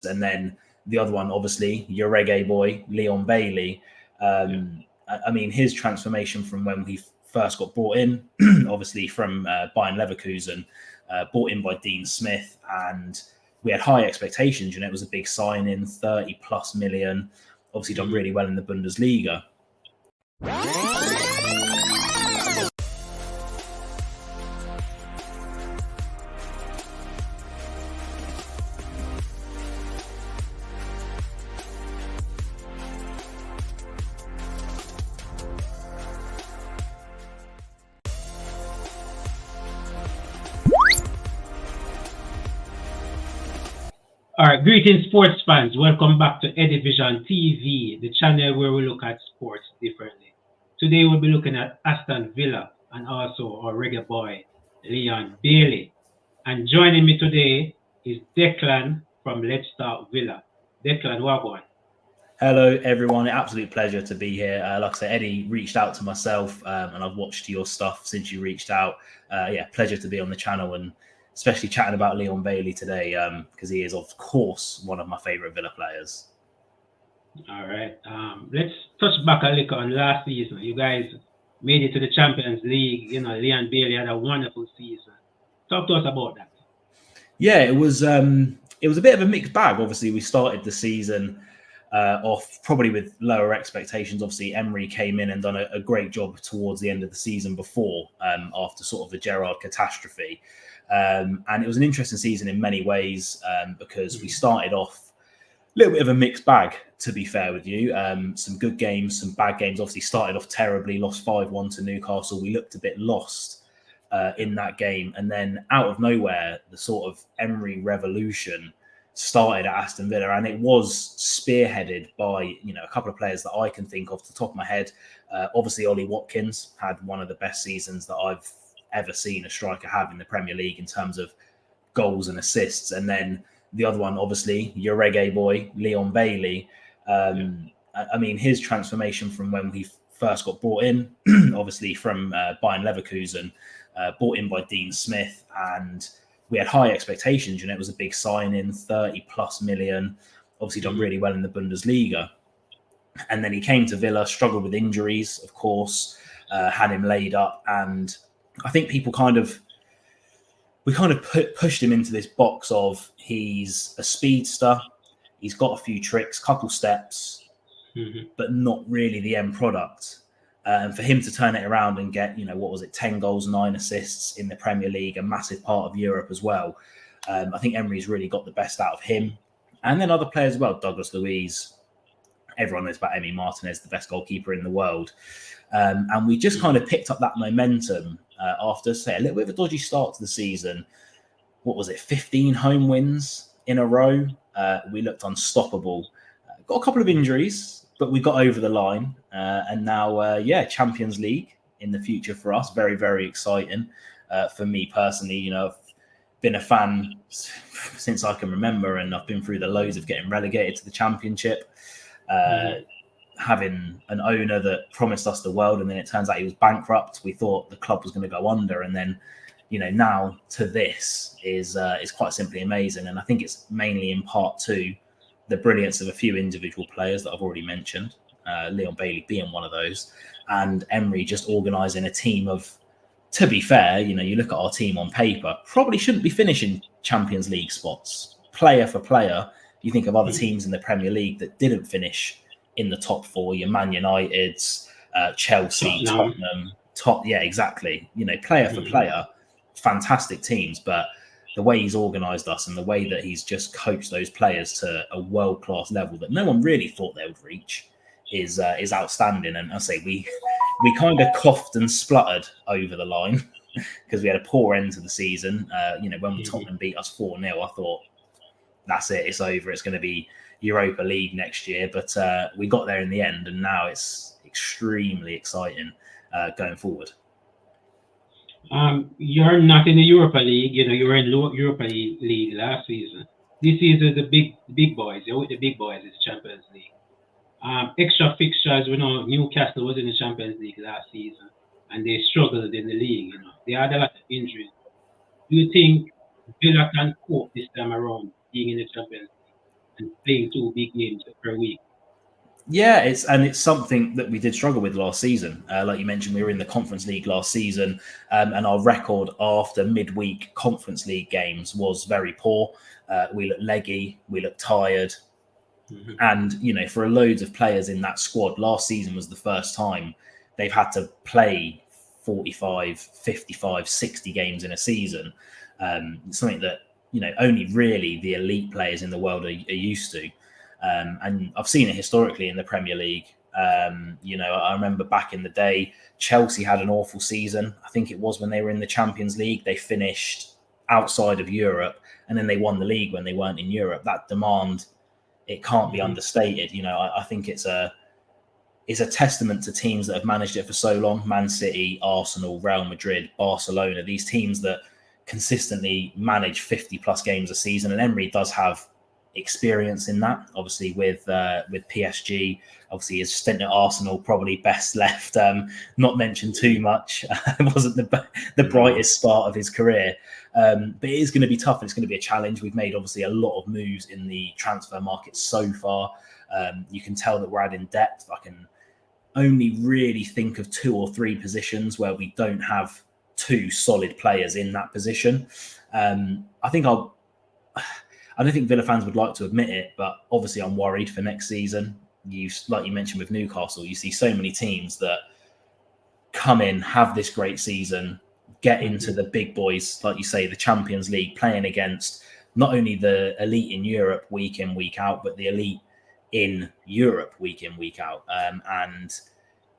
and then the other one, obviously, your reggae boy, Leon Bailey. I mean, his transformation from when he first got brought in, obviously from Bayern Leverkusen, brought in by Dean Smith, and we had high expectations. You know, it was a big signing, 30 plus million, obviously done really well in the Bundesliga. All right, greetings, sports fans. Welcome back to Edivision TV, the channel where we look at sports differently. Today we'll be looking at Aston Villa and also our reggae boy, Leon Bailey. And joining me today is Declan from Let's Start Villa. Declan, welcome. Hello, everyone. Absolute pleasure to be here. Like I said, Eddie reached out to myself, and I've watched your stuff since you reached out. Yeah, pleasure to be on the channel, and especially chatting about Leon Bailey today, because he is, of course, one of my favourite Villa players. All right. Let's touch back a little on last season. You guys made it to the Champions League. You know, Leon Bailey had a wonderful season. Talk to us about that. Yeah, it was a bit of a mixed bag. Obviously, we started the season off probably with lower expectations. Obviously, Emery came in and done a great job towards the end of the season before, after sort of the Gerrard catastrophe. And it was an interesting season in many ways, because we started off a little bit of a mixed bag, to be fair with you. Some good games, some bad games. Obviously started off terribly, lost 5-1 to Newcastle. We looked a bit lost in that game. And then out of nowhere, the sort of Emery revolution started at Aston Villa, and it was spearheaded by, you know, a couple of players that I can think of off the top of my head. Obviously, Ollie Watkins had one of the best seasons that I've ever seen a striker have in the Premier League in terms of goals and assists. And then the other one, obviously, your reggae boy, Leon Bailey. I mean, his transformation from when he first got brought in, obviously from Bayern Leverkusen, brought in by Dean Smith, and we had high expectations. You know, it was a big signing, 30 plus million, obviously done really well in the Bundesliga. And then he came to Villa, struggled with injuries, of course, had him laid up, and I think people pushed him into this box of he's a speedster, he's got a few tricks, couple steps, but not really the end product. And for him to turn it around and get, 10 goals, 9 assists in the Premier League, a massive part of Europe as well. I think Emery's really got the best out of him. And then other players as well, Douglas Luiz. Everyone knows about Emi Martinez, the best goalkeeper in the world. And we just kind of picked up that momentum after, say, a little bit of a dodgy start to the season. What was it, 15 home wins in a row? We looked unstoppable. Got a couple of injuries, but we got over the line. And now, Champions League in the future for us. Very, very exciting. For me personally, you know, I've been a fan since I can remember, and I've been through the lows of getting relegated to the Championship. Having an owner that promised us the world, and then it turns out he was bankrupt. We thought the club was going to go under, and then, you know, now to this is quite simply amazing. And I think it's mainly in part to the brilliance of a few individual players that I've already mentioned, Leon Bailey being one of those, and Emery just organising a team of, to be fair, you know, you look at our team on paper, probably shouldn't be finishing Champions League spots. Player for player, you think of other teams in the Premier League that didn't finish in the top 4, your Man Uniteds, Chelsea, Tottenham, exactly. You know, player for player, fantastic teams. But the way he's organised us and the way that he's just coached those players to a world-class level that no one really thought they would reach is outstanding. And I say we kind of coughed and spluttered over the line because we had a poor end to the season. When Tottenham beat us 4-0, I thought, that's it, it's over. It's going to be Europa League next year, but we got there in the end, and now it's extremely exciting going forward. You're not in the Europa League. You know, you were in Europa League last season. This season, the big boys. You're with the big boys. It's Champions League. Extra fixtures. We know Newcastle was in the Champions League last season, and they struggled in the league. You know, they had a lot of injuries. Do you think Villa can cope this time around, being in the Champions League and playing 2 big games per week. Yeah, it's something that we did struggle with last season. Like you mentioned, we were in the Conference League last season, and our record after midweek Conference League games was very poor. We looked leggy, we looked tired, and for loads of players in that squad, last season was the first time they've had to play 45, 55, 60 games in a season. Something that only really the elite players in the world are used to. And I've seen it historically in the Premier League. I remember back in the day, Chelsea had an awful season. I think it was when they were in the Champions League. They finished outside of Europe, and then they won the league when they weren't in Europe. That demand, it can't be understated. I think it's a testament to teams that have managed it for so long. Man City, Arsenal, Real Madrid, Barcelona, these teams that consistently manage 50 plus games a season. And Emery does have experience in that, obviously with PSG, obviously his stint at Arsenal probably best left not mentioned too much. It wasn't the brightest start of his career, but it is going to be tough, and it's going to be a challenge. We've made obviously a lot of moves in the transfer market so far. You can tell that we're adding depth. I can only really think of 2 or 3 positions where we don't have 2 solid players in that position. I don't think Villa fans would like to admit it, but obviously I'm worried for next season. Like you mentioned with Newcastle, you see so many teams that come in, have this great season, get into the big boys, like you say, the Champions League, playing against not only the elite in Europe week in, week out, but the elite in Europe week in, week out. And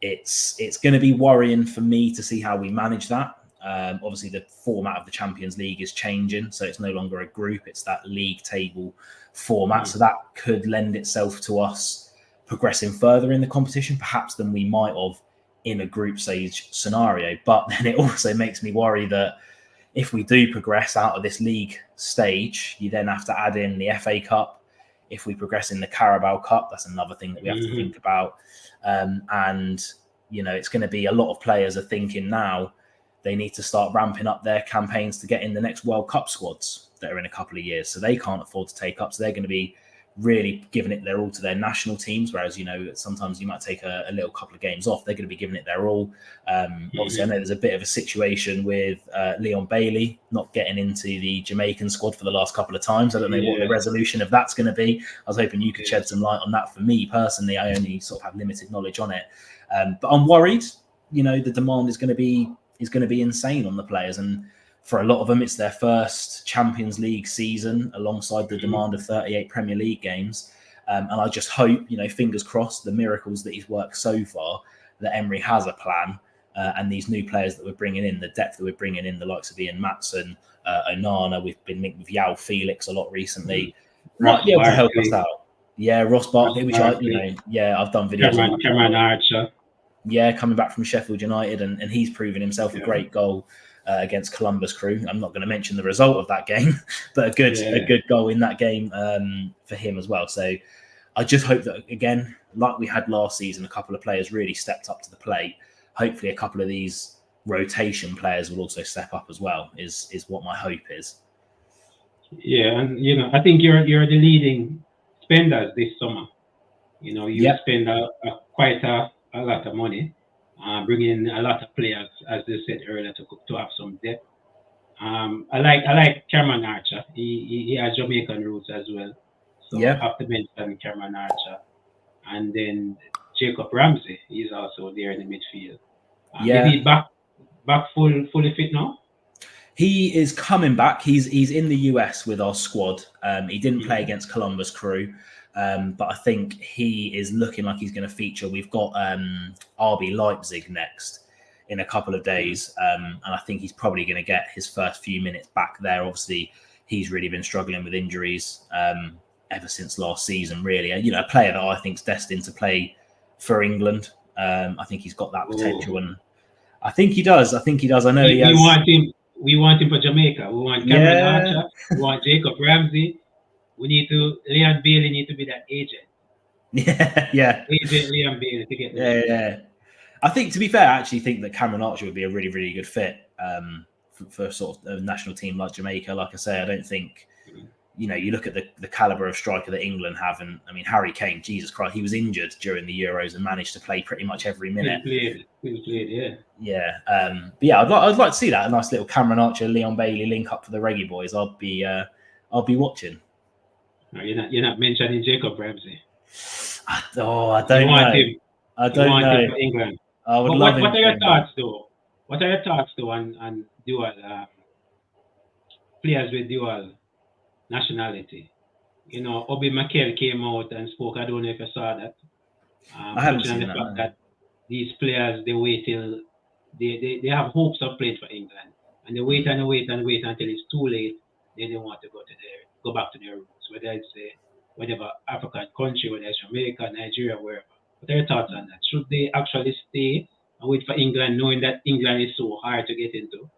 it's going to be worrying for me to see how we manage that. Obviously, the format of the Champions League is changing, so it's no longer a group, it's that league table format. So that could lend itself to us progressing further in the competition, perhaps than we might have in a group stage scenario. But then it also makes me worry that if we do progress out of this league stage, you then have to add in the FA Cup. If we progress in the Carabao Cup, that's another thing that we have to think about. And it's going to be a lot of players are thinking now they need to start ramping up their campaigns to get in the next World Cup squads that are in a couple of years. So they can't afford to take up. So they're going to be really giving it their all to their national teams. Whereas, sometimes you might take a little couple of games off. They're going to be giving it their all. Obviously, I know there's a bit of a situation with Leon Bailey not getting into the Jamaican squad for the last couple of times. I don't know what the resolution of that's going to be. I was hoping you could shed some light on that. For me personally, I only sort of have limited knowledge on it. But I'm worried, the demand is going to be insane on the players, and for a lot of them it's their first Champions League season alongside the demand of 38 Premier League games, and I just hope, fingers crossed, the miracles that he's worked so far, that Emery has a plan, and these new players that we're bringing in, the depth that we're bringing in, the likes of Ian Matson, Onana, we've been linked with Yao Felix a lot recently, might be able to help us out. Ross Barkley, which I've done videos on Cameron Archer. Coming back from Sheffield United, and he's proven himself a great goal against Columbus Crew. I'm not going to mention the result of that game, but a good goal in that game for him as well. So I just hope that, again, like we had last season, a couple of players really stepped up to the plate. Hopefully a couple of these rotation players will also step up as well, is what my hope is. Yeah, and I think you're the leading spenders this summer. You spend quite a lot of money, bringing a lot of players, as they said earlier, to have some depth. I like Cameron Archer. He has Jamaican roots as well, so I have to mention Cameron Archer, and then Jacob Ramsey. He's also there in the midfield. Is he back fully fit now? He is coming back. He's in the US with our squad. He didn't play against Columbus Crew. But I think he is looking like he's going to feature. We've got RB Leipzig next in a couple of days, and I think he's probably going to get his first few minutes back there. Obviously, he's really been struggling with injuries ever since last season, really. A player that I think is destined to play for England. I think he's got that potential, and I think he does. I know he has. We want him for Jamaica. We want Cameron Archer. We want Jacob Ramsey. Leon Bailey need to be that agent. Agent Leon Bailey to get the I think, to be fair, I actually think that Cameron Archer would be a really, really good fit for sort of a national team like Jamaica. Like I say, I don't think you look at the caliber of striker that England have, and I mean Harry Kane, Jesus Christ, he was injured during the Euros and managed to play pretty much every minute. He played, yeah. Yeah, but yeah, I'd like to see that, a nice little Cameron Archer, Leon Bailey link up for the Reggae Boys. I'll be watching. No, you're not mentioning Jacob Ramsey. I don't know. I don't know. Him for England. I would love him. What are your thoughts though? What are your thoughts though on dual players with dual nationality? Obi Mikel came out and spoke. I don't know if you saw that. I haven't seen the fact that these players, they wait till they have hopes of playing for England, and they wait and wait and wait until it's too late. Then they want to go back to their roots, whether it's whatever African country, whether it's Jamaica, Nigeria, wherever. What are your thoughts on that? Should they actually stay and wait for England, knowing that England is so hard to get into,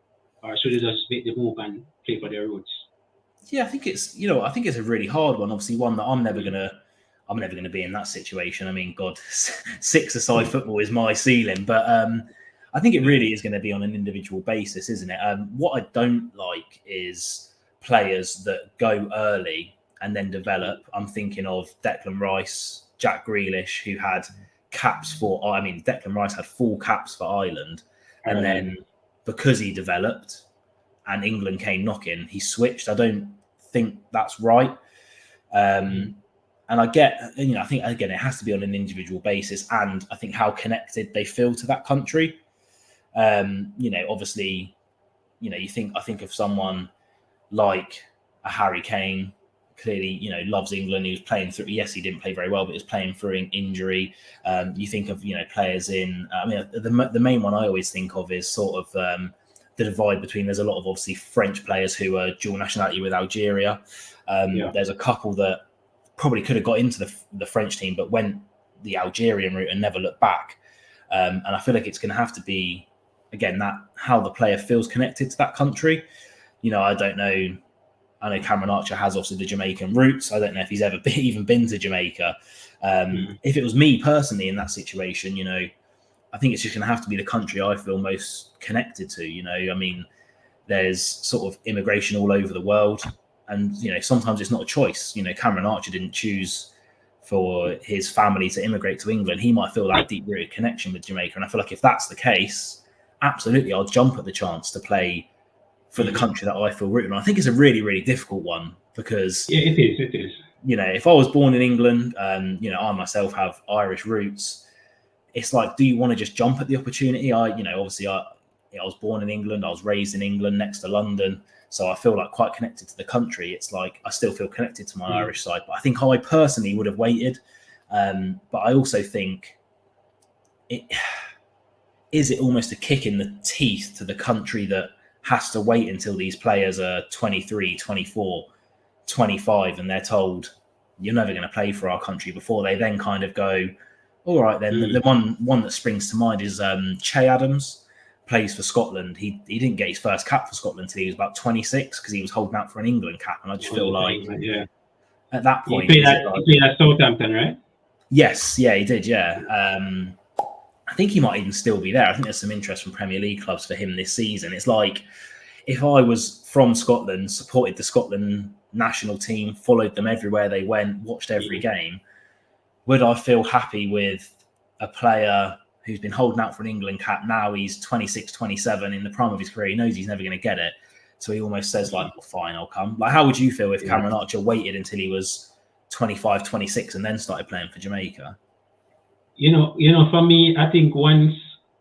or should they just make the move and play for their roots? Yeah, I think it's a really hard one. Obviously, one that I'm never gonna be in that situation. I mean, God, 6-a-side football is my ceiling, but I think it really is going to be on an individual basis, isn't it? What I don't like is players that go early and then develop. I'm thinking of Declan Rice, Jack Grealish, who had caps for. I mean, Declan Rice had full caps for Ireland, and then because he developed and England came knocking, he switched. I don't think that's right. And I get, I think, again, it has to be on an individual basis, and I think how connected they feel to that country. Obviously, I think of someone like a Harry Kane, clearly, loves England. He was playing through, yes, he didn't play very well, but he was playing through an injury. You think of, players in, the main one I always think of is sort of the divide between, there's a lot of obviously French players who are dual nationality with Algeria. There's a couple that probably could have got into the French team, but went the Algerian route and never looked back. And I feel like it's going to have to be, again, that how the player feels connected to that country. I don't know. I know Cameron Archer has obviously the Jamaican roots. I don't know if he's ever even been to Jamaica. If it was me personally in that situation, I think it's just going to have to be the country I feel most connected to. I mean, there's sort of immigration all over the world. And, sometimes it's not a choice. Cameron Archer didn't choose for his family to immigrate to England. He might feel that deep-rooted connection with Jamaica. And I feel like if that's the case, absolutely, I'll jump at the chance to play for the country that I feel rooted on. I think it's a really, really difficult one because... Yeah, it is. If I was born in England, I myself have Irish roots, it's like, do you want to just jump at the opportunity? Obviously, I was born in England. I was raised in England next to London. So I feel like quite connected to the country. It's like I still feel connected to my Irish side. But I think I personally would have waited. But I also think, is it almost a kick in the teeth to the country that has to wait until these players are 23, 24, 25, and they're told, you're never going to play for our country, before they then kind of go, all right, then. The one that springs to mind is Che Adams. Plays for Scotland. He didn't get his first cap for Scotland until he was about 26 because he was holding out for an England cap. And I just feel like at that point... He played at Southampton, right? Yes, yeah, he did, yeah. I think he might even still be there. I think there's some interest from Premier League clubs for him this season. It's like, if I was from Scotland, supported the Scotland national team, followed them everywhere they went, watched every game, would I feel happy with a player who's been holding out for an England cap? Now he's 26, 27, in the prime of his career. He knows he's never going to get it. So he almost says, like, well, fine, I'll come. Like, how would you feel if Cameron Archer waited until he was 25, 26 and then started playing for Jamaica? For me, I think once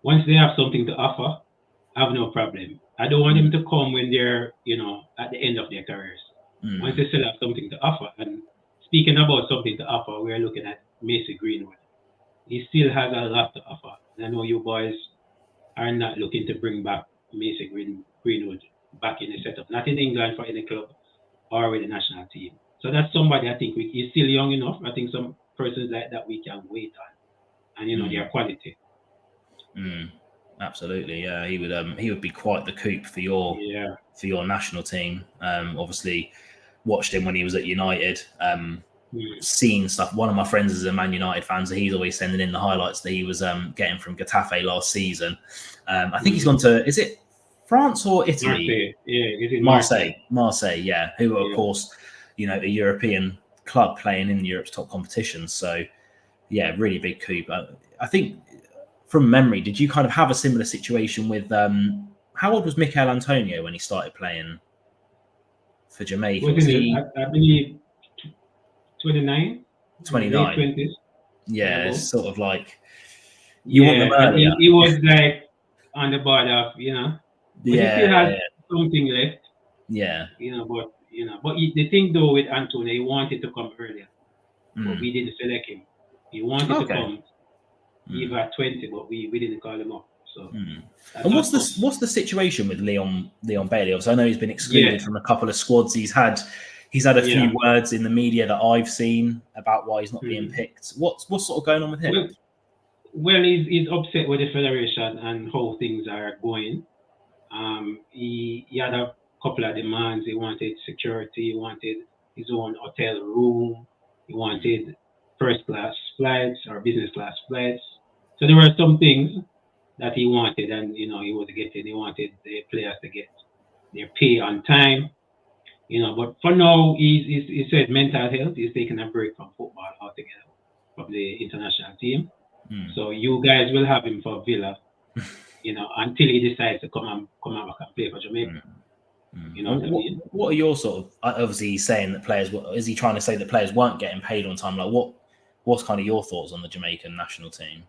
they have something to offer, I have no problem. I don't want them to come when they're, at the end of their careers. Once they still have something to offer. And speaking about something to offer, we're looking at Macy Greenwood. He still has a lot to offer. And I know you boys are not looking to bring back Macy Greenwood back in the setup, not in England for any club or with the national team. So that's somebody I think he's still young enough. I think some persons like that we can wait on, and their quality. Absolutely, yeah. He would be quite the coup for your national team. Obviously, watched him when he was at United. Seen stuff. One of my friends is a Man United fan, so he's always sending in the highlights that he was getting from Getafe last season. I think he's gone to, is it France or Italy? Marseille. Yeah, he's in Marseille, yeah. Who, of course, a European club playing in Europe's top competitions. So, yeah, really big coup. But I think from memory, did you kind of have a similar situation with how old was Mikel Antonio when he started playing for Jamaica? Was he? I believe 29, 29. late 20s. Yeah, it's sort of like you want them earlier. And he was like on the border of, but he still has something left. Yeah. But the thing though with Antonio, he wanted to come earlier, but we didn't select him. He wanted to come even at 20, but we didn't call him up. So. And what's the situation with Leon Bailey? Obviously, I know he's been excluded from a couple of squads. He's had a few words in the media that I've seen about why he's not being picked. What's sort of going on with him? Well, he's upset with the federation and how things are going. He had a couple of demands. He wanted security. He wanted his own hotel room. He wanted first class flights or business class flights. So there were some things that he wanted, and he was getting. He wanted the players to get their pay on time. But for now, he said mental health. He's taking a break from football altogether, from the international team. So you guys will have him for Villa, until he decides to come back and play for Jamaica. What are your sort of? Obviously, he's saying that players. Is he trying to say that players weren't getting paid on time? Like, what's kind of your thoughts on the Jamaican national team?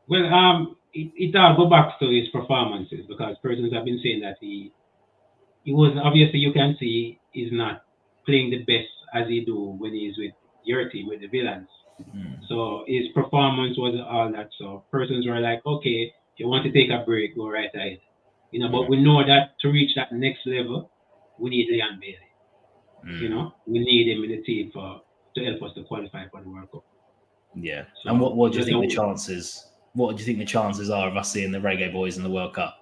Well, it all go back to his performances, because persons have been saying that he wasn't. Obviously, you can see he's not playing the best as he do when he's with your team, with the Villains. So his performance wasn't all that. So persons were like, okay, if you want to take a break, go right ahead. But we know that to reach that next level, we need Leon Bailey. We need him in the team to help us to qualify for the World Cup. Yeah. So and what do you think the chances? What do you think the chances are of us seeing the Reggae Boys in the World Cup?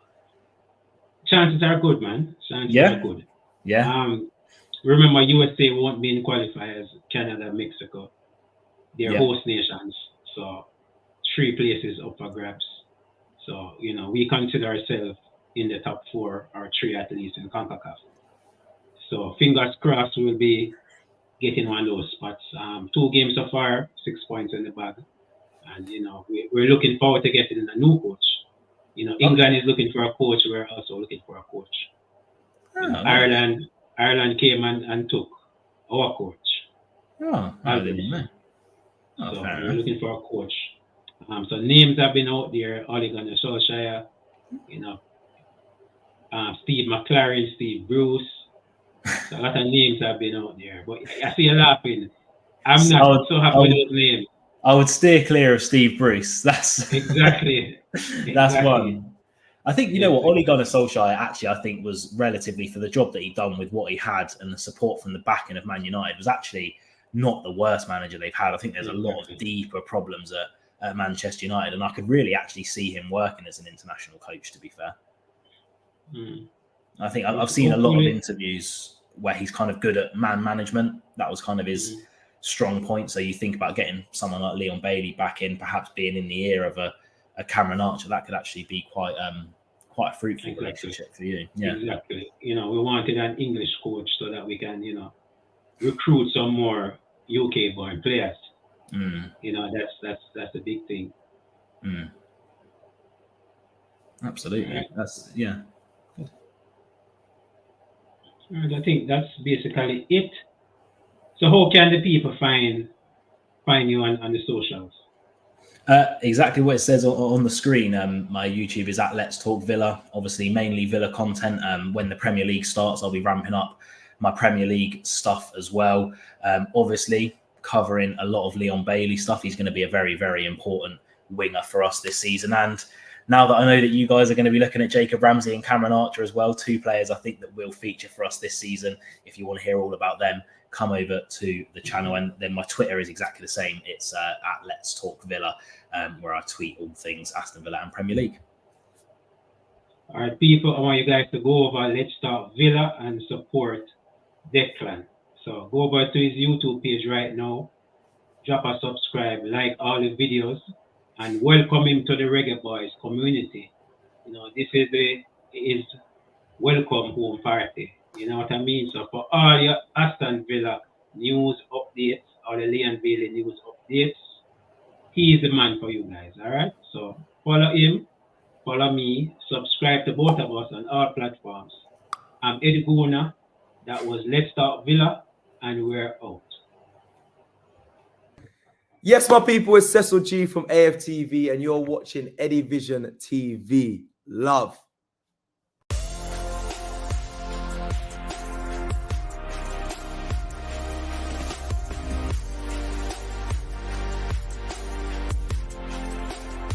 Chances are good, man. Chances are good. Yeah. Remember, USA won't be in qualifiers. Canada, Mexico, they're host nations. So 3 places up for grabs. So we consider ourselves in the top 4 or 3 at least in CONCACAF. So fingers crossed we'll be getting one of those spots. 2 games so far, 6 points in the bag. And, we're looking forward to getting a new coach. England is looking for a coach. We're also looking for a coach. Ireland came and took our coach. I didn't know. So we're looking for a coach. So names have been out there. Ole Gunnar Solskjaer, Steve McLaren, Steve Bruce. So a lot of names have been out there. But I see you laughing. I'm not so happy with those names. I would steer clear of Steve Bruce. That's exactly. That's one. I think what Ole Gunnar Solskjaer actually I think was relatively, for the job that he'd done with what he had and the support from the backing of Man United, was actually not the worst manager they've had. I think there's a lot of deeper problems at Manchester United, and I could really actually see him working as an international coach, to be fair. I think I've seen a lot of interviews where he's kind of good at man management. That was kind of his strong point. So you think about getting someone like Leon Bailey back in, perhaps being in the ear of a Cameron Archer, that could actually be quite a fruitful relationship for you. Yeah, exactly. We wanted an English coach so that we can, recruit some more UK born players. That's a big thing. Absolutely. Right. That's Good. And I think that's basically it. So how can the people find you on the socials? Exactly what it says on the screen. My YouTube is at Let's Talk Villa. Obviously, mainly Villa content. When the Premier League starts, I'll be ramping up my Premier League stuff as well. Obviously, covering a lot of Leon Bailey stuff. He's going to be a very, very important winger for us this season. And now that I know that you guys are going to be looking at Jacob Ramsey and Cameron Archer as well, 2 players I think that will feature for us this season. If you want to hear all about them, come over to the channel, and then my Twitter is exactly the same. It's at Let's Talk Villa, where I tweet all things Aston Villa and Premier League. All right, people, I want you guys to go over Let's Talk Villa and support Declan. So go over to his YouTube page right now, drop a subscribe, like all the videos, and welcome him to the Reggae Boys community. This is his welcome home party. You know what I mean? So for all your Aston Villa news updates or the Leon Bailey news updates, he is the man for you guys. All right. So follow him, follow me, subscribe to both of us on all platforms. I'm Eddie Guna. That was Let's Talk Villa, and we're out. Yes, my people, it's Cecil G from AFTV, and you're watching Eddie Vision TV. Love.